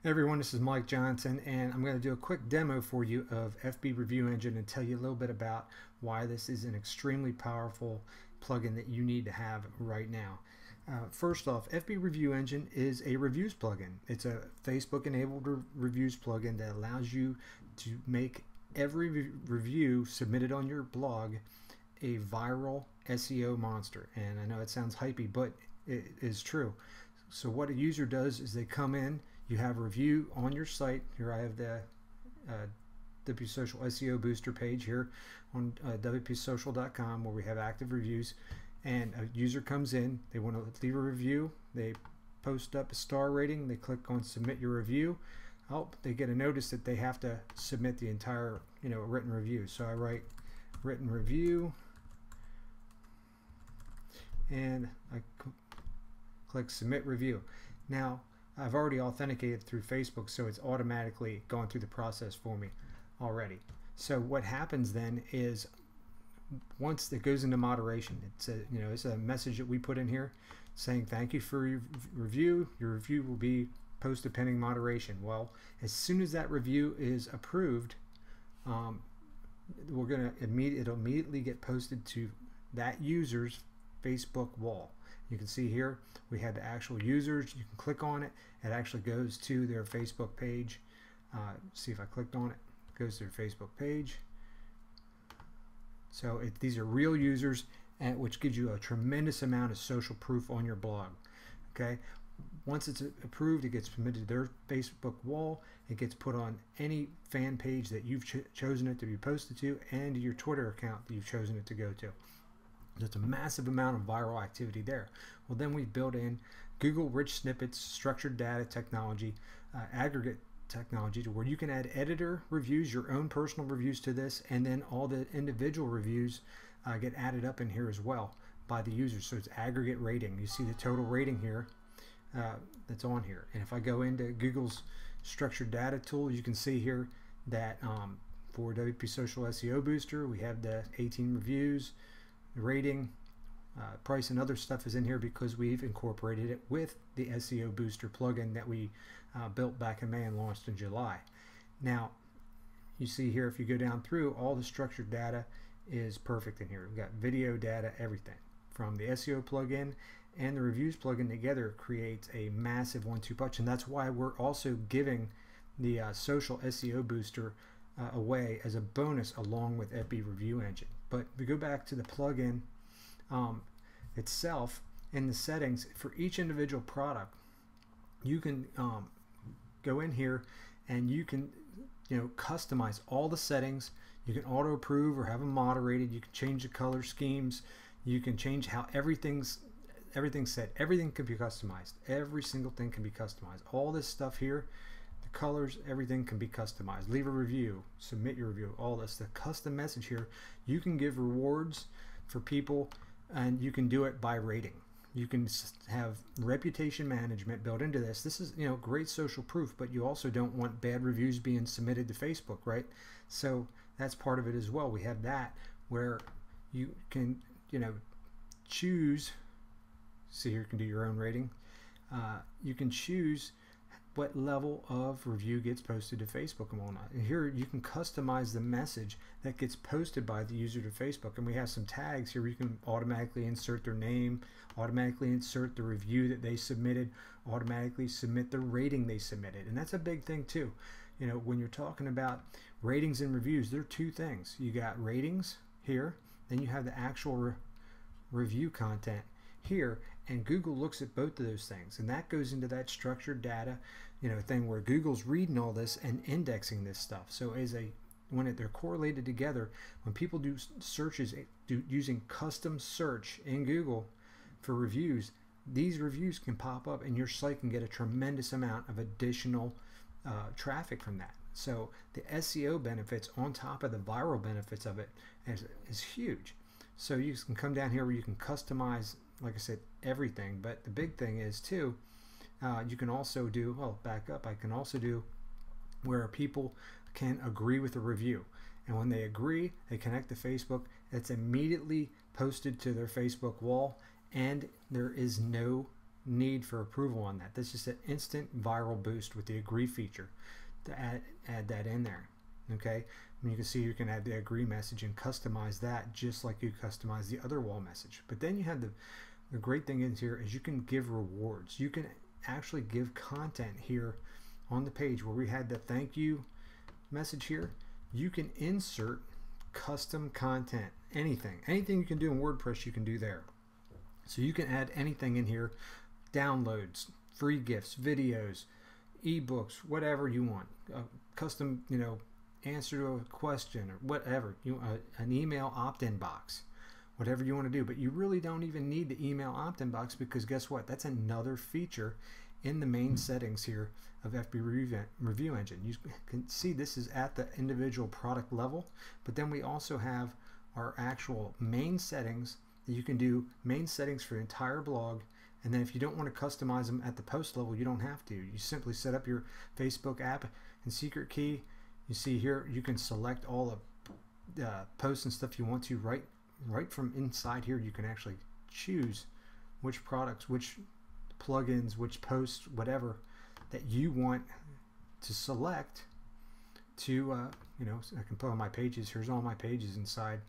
Hey everyone, this is Mike Johnson, and I'm going to do a quick demo for you of FB Review Engine and tell you a little bit about why this is an extremely powerful plugin that you need to have right now. First off, FB Review Engine is a reviews plugin. It's a Facebook-enabled reviews plugin that allows you to make every review submitted on your blog a viral SEO monster. And I know it sounds hypey, but it is true. So what a user does is they come in, you have a review on your site. Here I have the WP Social SEO Booster page here on WPSocial.com where we have active reviews, and a user comes in, they want to leave a review, they post up a star rating, they click on submit your review. Oh, they get a notice that they have to submit the entire written review. So I write written review and I click submit review. Now I've already authenticated through Facebook, so it's automatically going through the process for me already. So what happens then is once it goes into moderation, it's a message that we put in here saying thank you for your review. Your review will be posted pending moderation. Well, as soon as that review is approved, it'll immediately get posted to that user's Facebook wall. You can see here we have the actual users. You can click on it. It actually goes to their Facebook page. See if I clicked on it. It goes to their Facebook page. So these are real users, which gives you a tremendous amount of social proof on your blog. Okay. Once it's approved, it gets submitted to their Facebook wall. It gets put on any fan page that you've chosen it to be posted to, and your Twitter account that you've chosen it to go to. There's a massive amount of viral activity there. Well, then we built in Google Rich Snippets, structured data technology, aggregate technology, to where you can add editor reviews, your own personal reviews to this, and then all the individual reviews get added up in here as well by the users. So it's aggregate rating. You see the total rating here that's on here. And if I go into Google's structured data tool, you can see here that for WP Social SEO Booster, we have the 18 reviews. The rating, price, and other stuff is in here because we've incorporated it with the SEO Booster plugin that we built back in May and launched in July. Now, you see here, if you go down through, all the structured data is perfect in here. We've got video data, everything. From the SEO plugin and the reviews plugin together creates a massive 1-2 punch, and that's why we're also giving the Social SEO Booster away as a bonus along with FB Review Engine. But we go back to the plugin itself. In the settings for each individual product, you can go in here and you can customize all the settings. You can auto approve or have them moderated. You can change the color schemes. You can change how everything's set. Everything can be customized. Every single thing can be customized. All this stuff here, colors, everything can be customized. Leave a review, submit your review, all this. The custom message here, you can give rewards for people, and you can do it by rating. You can have reputation management built into this. This is great social proof, but you also don't want bad reviews being submitted to Facebook, right? So that's part of it as well. We have that where you can choose. See here, you can do your own rating. You can choose what level of review gets posted to Facebook and whatnot. And here you can customize the message that gets posted by the user to Facebook. And we have some tags here where you can automatically insert their name, automatically insert the review that they submitted, automatically submit the rating they submitted. And that's a big thing too. When you're talking about ratings and reviews, there are two things. You got ratings here, then you have the actual review content here, and Google looks at both of those things, and that goes into that structured data thing where Google's reading all this and indexing this stuff. So when they're correlated together, when people do searches using custom search in Google for reviews, these reviews can pop up and your site can get a tremendous amount of additional traffic from that. So the SEO benefits on top of the viral benefits of it is huge. So you can come down here where you can customize, like I said, everything. But the big thing is too, you can also do, back up, I can also do where people can agree with a review. And when they agree, they connect to Facebook. It's immediately posted to their Facebook wall, and there is no need for approval on that. That's just an instant viral boost with the agree feature to add that in there. Okay, and you can see you can add the agree message and customize that just like you customize the other wall message. But then you have the great thing in here is you can give rewards. You can actually give content here on the page where we had the thank you message here. You can insert custom content, anything you can do in WordPress you can do there. So you can add anything in here, downloads, free gifts, videos, ebooks, whatever you want, custom, answer to a question or whatever, an email opt-in box, whatever you want to do. But you really don't even need the email opt-in box, because guess what? That's another feature in the main settings here of FB Review Engine. You can see this is at the individual product level, but then we also have our actual main settings that you can do, main settings for the entire blog. And then if you don't want to customize them at the post level, you don't have to. You simply set up your Facebook app and secret key. You see here you can select all the posts and stuff you want to right from inside here. You can actually choose which products, which plugins, which posts, whatever that you want to select to so I can put on my pages. Here's all my pages inside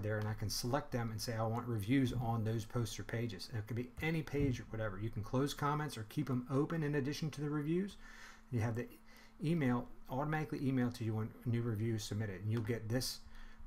there, and I can select them and say I want reviews on those posts or pages. And it could be any page or whatever. You can close comments or keep them open in addition to the reviews. You have the email automatically email to you when a new review is submitted, and you'll get this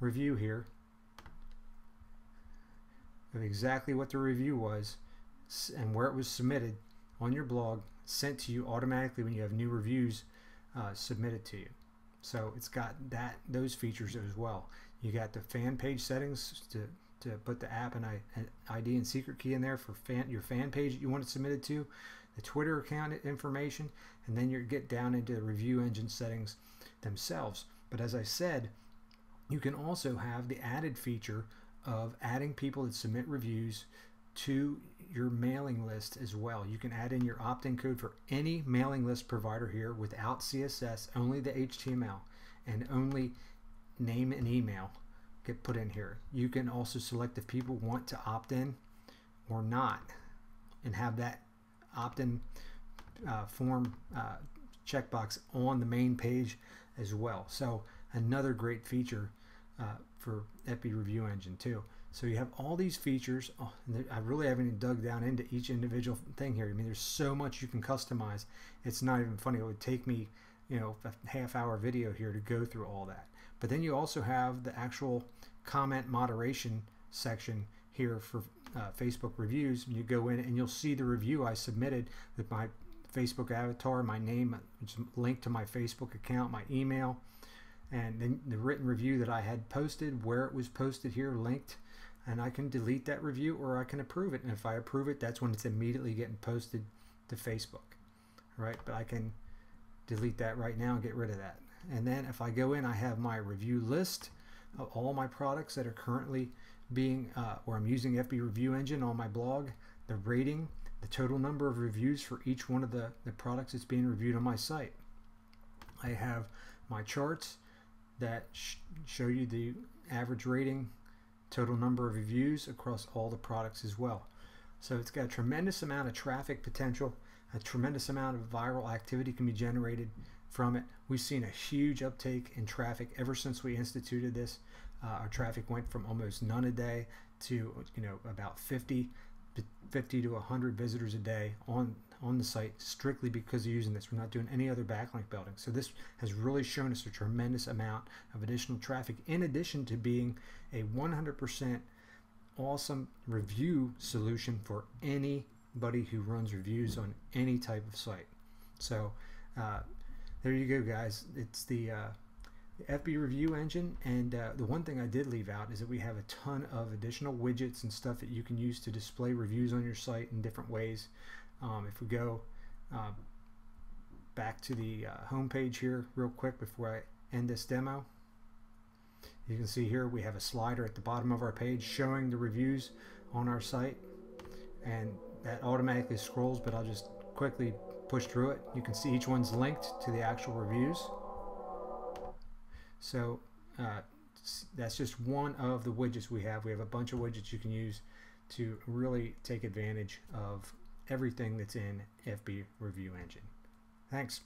review here of exactly what the review was and where it was submitted on your blog, sent to you automatically when you have new reviews submitted to you. So it's got those features as well. You got the fan page settings to put the app and ID and secret key in there for your fan page that you want it submitted to, the Twitter account information, and then you get down into the review engine settings themselves. But as I said, you can also have the added feature of adding people that submit reviews to your mailing list as well. You can add in your opt-in code for any mailing list provider here without CSS, only the HTML, and only name and email get put in here. You can also select if people want to opt in or not, and have that opt-in form checkbox on the main page as well. So another great feature for FB Review Engine too. So you have all these features. I really haven't even dug down into each individual thing here. I mean, there's so much you can customize. It's not even funny. It would take me, a half-hour video here to go through all that. But then you also have the actual comment moderation section here for Facebook reviews. You go in and you'll see the review I submitted with my Facebook avatar, my name, which is linked to my Facebook account, my email, and then the written review that I had posted, where it was posted here, linked. And I can delete that review or I can approve it. And if I approve it, that's when it's immediately getting posted to Facebook, right? But I can delete that right now and get rid of that. And then if I go in, I have my review list of all my products that are currently being, or I'm using FB Review Engine on my blog, the rating, the total number of reviews for each one of the products that's being reviewed on my site. I have my charts that show you the average rating, total number of reviews across all the products as well. So it's got a tremendous amount of traffic potential, a tremendous amount of viral activity can be generated from it. We've seen a huge uptake in traffic ever since we instituted this. Our traffic went from almost none a day to about 50 to 100 visitors a day on the site, strictly because of using this. We're not doing any other backlink building. So this has really shown us a tremendous amount of additional traffic, in addition to being a 100% awesome review solution for anybody who runs reviews on any type of site. So there you go, guys. It's the FB Review Engine. And the one thing I did leave out is that we have a ton of additional widgets and stuff that you can use to display reviews on your site in different ways. If we go back to the home page here real quick before I end this demo, you can see here we have a slider at the bottom of our page showing the reviews on our site, and that automatically scrolls, but I'll just quickly push through it. You can see each one's linked to the actual reviews. So that's just one of the widgets we have. We have a bunch of widgets you can use to really take advantage of everything that's in FB Review Engine. Thanks.